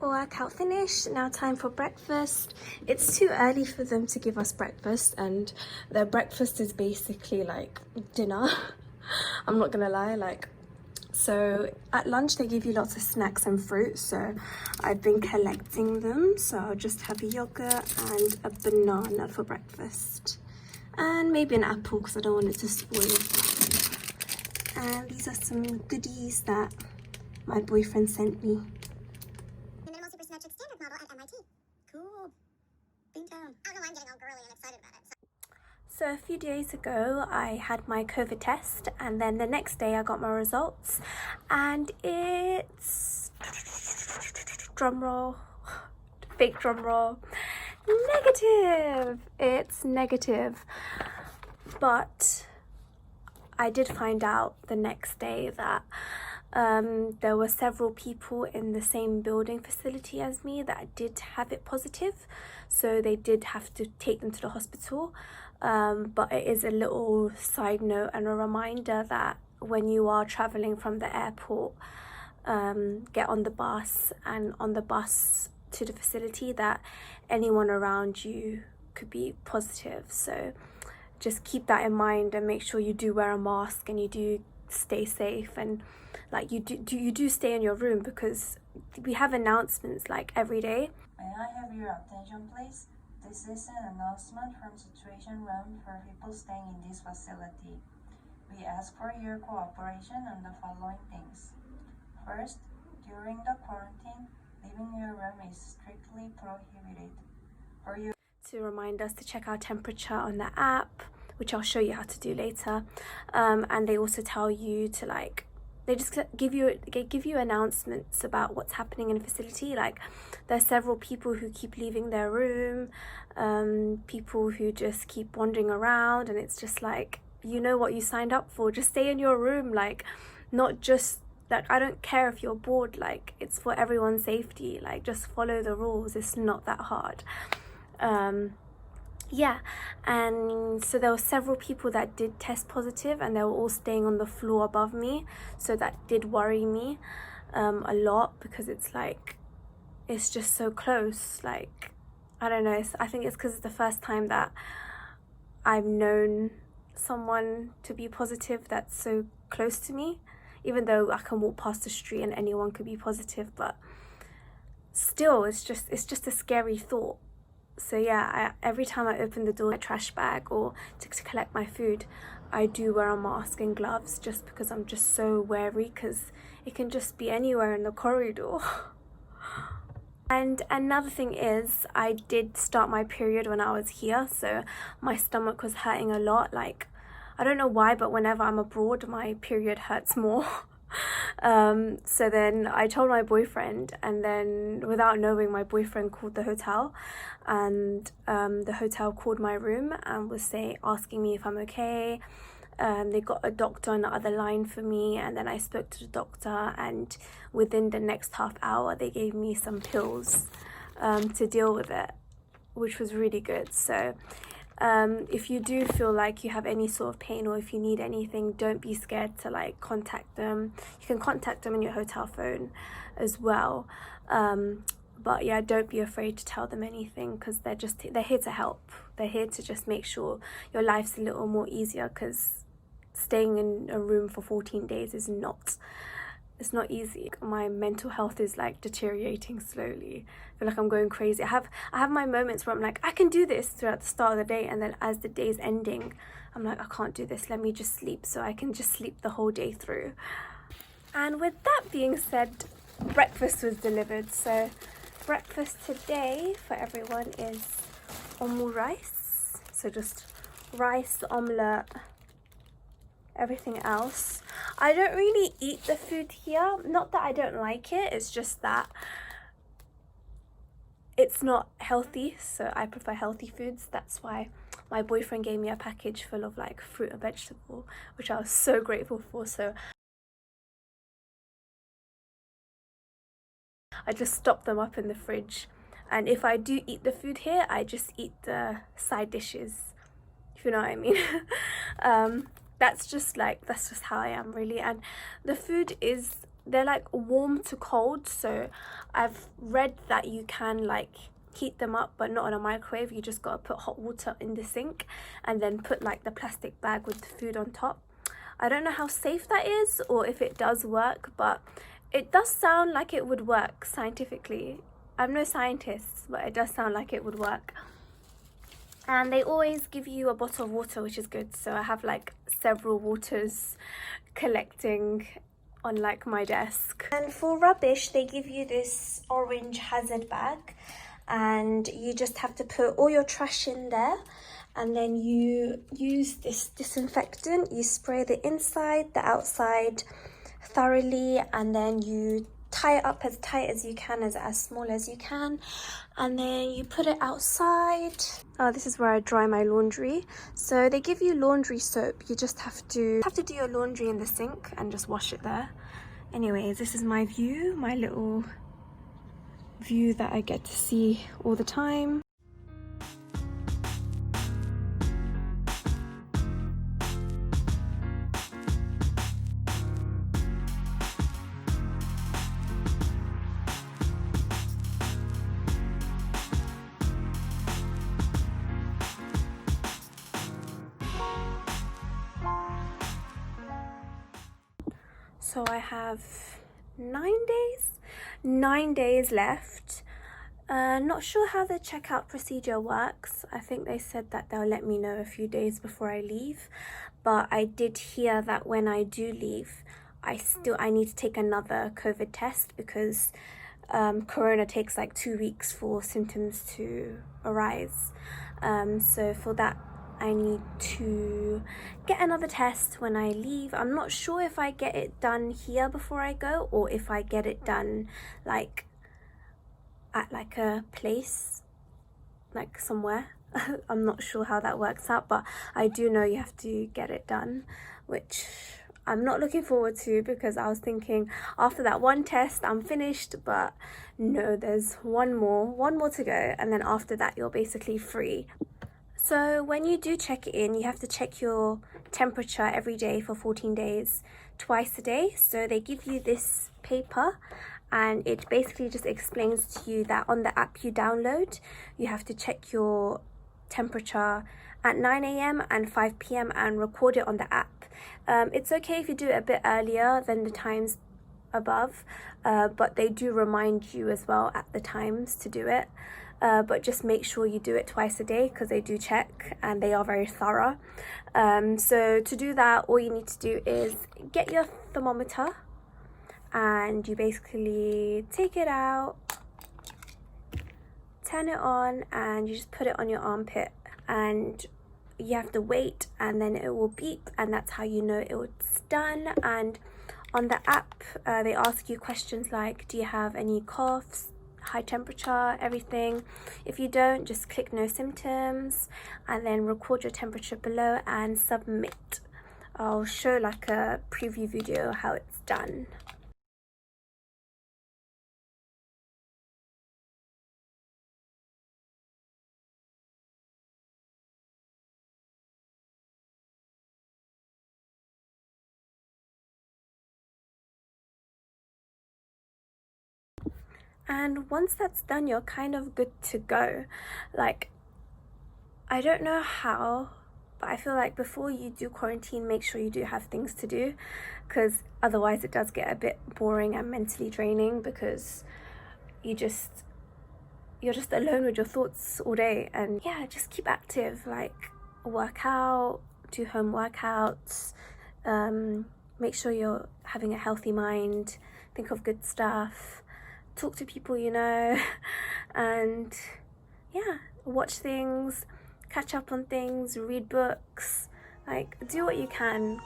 Workout finished. Now time for breakfast. It's too early for them to give us breakfast, and their breakfast is basically like dinner. I'm not gonna lie, like, so at lunch they give you lots of snacks and fruit, so I've been collecting them. So I'll just have a yogurt and a banana for breakfast, and maybe an apple because I don't want it to spoil. And these are some goodies that my boyfriend sent me. Standard model at MIT. Cool. Beantown. I don't know why I'm getting all girly and excited about it. So a few days ago I had my COVID test, and then the next day I got my results, and it's, drum roll, fake drum roll, negative. It's negative. But I did find out the next day that there were several people in the same building facility as me that did have it positive, so they did have to take them to the hospital. But it is a little side note and a reminder that when you are traveling from the airport, get on the bus, and on the bus to the facility, that anyone around you could be positive. So just keep that in mind and make sure you do wear a mask and you do stay safe, and like you do stay in your room, because we have announcements like every day. May I have your attention, please? This is an announcement from Situation Room for people staying in this facility. We ask for your cooperation on the following things. First, during the quarantine, leaving your room is strictly prohibited. For you to remind us to check our temperature on the app, which I'll show you how to do later. And they also tell you to, like, they just give you announcements about what's happening in the facility. Like, there's several people who keep leaving their room, people who just keep wandering around, and it's just like, you know what you signed up for, just stay in your room. Like, not just like, I don't care if you're bored, like, it's for everyone's safety. Like, just follow the rules. It's not that hard. Yeah, and so there were several people that did test positive, and they were all staying on the floor above me, so that did worry me a lot, because it's like, it's just so close. Like, I don't know, I think it's because it's the first time that I've known someone to be positive that's so close to me, even though I can walk past the street and anyone could be positive, but still, it's just a scary thought. So yeah, every time I open the door, my trash bag, or to collect my food, I do wear a mask and gloves, just because I'm just so wary, because it can just be anywhere in the corridor. And another thing is, I did start my period when I was here, so my stomach was hurting a lot. Like, I don't know why, but whenever I'm abroad, my period hurts more. So then I told my boyfriend, and then without knowing, my boyfriend called the hotel, and the hotel called my room and was asking me if I'm okay. They got a doctor on the other line for me, and then I spoke to the doctor, and within the next half hour they gave me some pills to deal with it, which was really good. So if you do feel like you have any sort of pain, or if you need anything, don't be scared to, like, contact them. You can contact them on your hotel phone as well, but yeah, don't be afraid to tell them anything, because they're here to help. They're here to just make sure your life's a little more easier, because staying in a room for 14 days is not easy. My mental health is, like, deteriorating slowly. I feel like I'm going crazy. I have my moments where I'm like, I can do this throughout the start of the day, and then as the day's ending, I'm like, I can't do this, let me just sleep. So I can just sleep the whole day through. And with that being said, breakfast was delivered. So breakfast today for everyone is omu rice. So just rice, omelette, everything else. I don't really eat the food here. Not that I don't like it, it's just that it's not healthy, so I prefer healthy foods. That's why my boyfriend gave me a package full of, like, fruit and vegetable, which I was so grateful for. So I just stopped them up in the fridge, and if I do eat the food here, I just eat the side dishes, if you know what I mean. That's just how I am, really. And the food is they're like warm to cold, so I've read that you can like heat them up, but not on a microwave. You just gotta put hot water in the sink and then put like the plastic bag with the food on top. I don't know how safe that is or if it does work, but it does sound like it would work scientifically. I'm no scientist, but it does sound like it would work. And they always give you a bottle of water, which is good. So I have like several waters collecting on like my desk. And for rubbish, they give you this orange hazard bag, and you just have to put all your trash in there, and then you use this disinfectant. You spray the inside, the outside thoroughly, and then you tie it up as tight as you can, as small as you can, and then you put it outside. Oh, this is where I dry my laundry. So they give you laundry soap. You just have to do your laundry in the sink and just wash it there. Anyways, this is my view, my little view that I get to see all the time. So I have 9 days left. Not sure how the checkout procedure works. I think they said that they'll let me know a few days before I leave, but I did hear that when I do leave, I need to take another COVID test because corona takes like 2 weeks for symptoms to arise. So for that, I need to get another test when I leave. I'm not sure if I get it done here before I go or if I get it done like at like a place, like somewhere. I'm not sure how that works out, but I do know you have to get it done, which I'm not looking forward to because I was thinking after that one test I'm finished, but no, there's one more to go, and then after that you're basically free. So when you do check in, you have to check your temperature every day for 14 days, twice a day. So they give you this paper, and it basically just explains to you that on the app you download, you have to check your temperature at 9 a.m. and 5 p.m. and record it on the app. It's okay if you do it a bit earlier than the times above, but they do remind you as well at the times to do it. But just make sure you do it twice a day because they do check and they are very thorough. So to do that, all you need to do is get your thermometer and you basically take it out, turn it on, and you just put it on your armpit, and you have to wait, and then it will beep, and that's how you know it's done. And on the app, they ask you questions like, do you have any coughs, high temperature, everything. If you don't, just click no symptoms and then record your temperature below and submit. I'll show like a preview video how it's done. And once that's done, you're kind of good to go. Like, I don't know how, but I feel like before you do quarantine, make sure you do have things to do, because otherwise it does get a bit boring and mentally draining because you're just alone with your thoughts all day. And yeah, just keep active, like work out, do home workouts, make sure you're having a healthy mind, think of good stuff, talk to people you know, and yeah, watch things, catch up on things, read books, like do what you can.